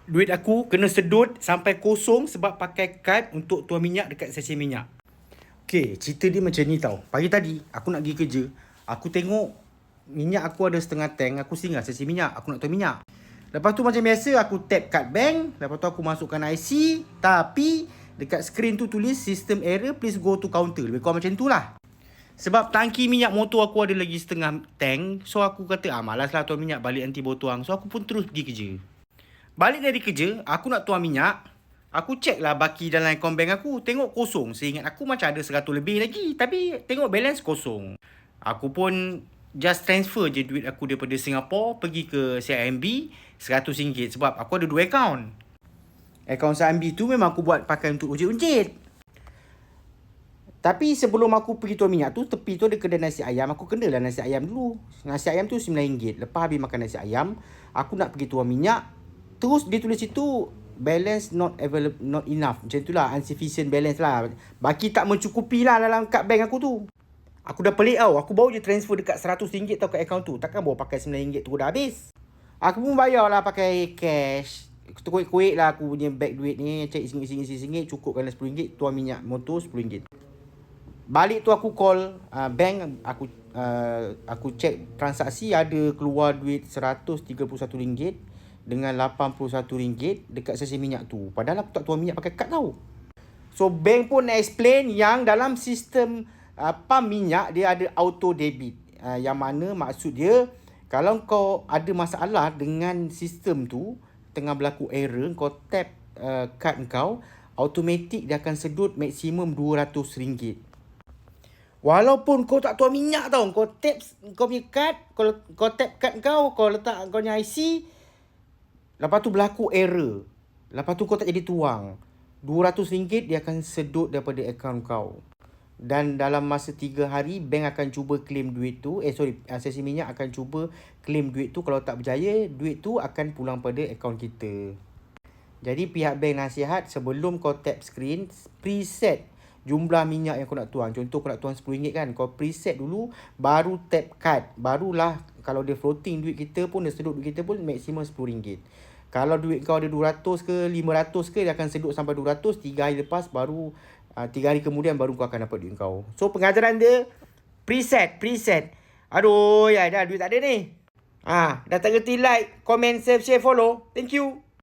Duit aku kena sedut sampai kosong sebab pakai kad untuk tuang minyak dekat stesen minyak. Okay, cerita dia macam ni tau. Pagi tadi, aku nak pergi kerja. Aku tengok minyak aku ada setengah tank. Aku singgah stesen minyak. Aku nak tuang minyak. Lepas tu macam biasa, aku tap kad bank. Lepas tu aku masukkan IC. Tapi, dekat skrin tu tulis system error, please go to counter. Lebih kurang macam tu lah. Sebab tangki minyak motor aku ada lagi setengah tank. So, aku kata, malas lah tuang minyak, balik nanti bawa tuang. So, aku pun terus pergi kerja. Balik dari kerja, aku nak tuang minyak. Aku check lah baki dalam account bank aku. Tengok kosong. Seingat aku macam ada 100 lebih lagi. Tapi tengok balance kosong. Aku pun just transfer je duit aku daripada Singapore pergi ke CIMB RM100. Sebab aku ada 2 account. Account CIMB tu memang aku buat pakai untuk uncit-uncit. Tapi sebelum aku pergi tuang minyak tu, tepi tu ada kedai nasi ayam. Aku kenalah nasi ayam dulu. Nasi ayam tu RM9. Lepas habis makan nasi ayam, aku nak pergi tuang minyak. Terus dia tulis situ balance not available, not enough. Macam tu lah, insufficient balance lah. Baki tak mencukupi lah dalam kad bank aku tu. Aku dah pelik tau. Aku baru je transfer dekat RM100 tau kat account tu. Takkan bawa pakai RM9 tu dah habis. Aku pun bayar lah pakai cash. Kuik-kuik lah aku punya bag duit ni. Cek RM1, cukupkan RM10. Tuang minyak motor RM10. Balik tu aku call bank. Aku check transaksi ada keluar duit RM131 dengan RM81 dekat stesen minyak tu. Padahal aku tak tuang minyak pakai kad tau. So bank pun explain yang dalam sistem pump minyak dia ada auto debit. Yang mana maksud dia, kalau kau ada masalah dengan sistem tu, tengah berlaku error, kau tap kad kau, automatik dia akan sedut maksimum RM200. Walaupun kau tak tuang minyak tau, kau tap kau punya kad, kau tap kad kau letak kau punya IC, lepas tu berlaku error. Lepas tu kau tak jadi tuang, RM200 dia akan sedut daripada akaun kau. Dan dalam masa 3 hari, bank akan cuba claim duit tu. Stesen minyak akan cuba claim duit tu. Kalau tak berjaya, duit tu akan pulang pada akaun kita. Jadi pihak bank nasihat, sebelum kau tap screen, preset jumlah minyak yang kau nak tuang. Contoh kau nak tuang RM10 kan, kau preset dulu, baru tap kad. Barulah kalau dia floating duit kita pun, dia sedut duit kita pun maksimum RM10. Kalau duit kau ada 200 ke 500 ke, dia akan sedut sampai 200. 3 hari lepas baru 3 hari kemudian baru kau akan dapat duit kau. So pengajaran dia preset. Aduh, ya dah duit tak ada ni. Dah tak kerti like, comment, share, follow. Thank you.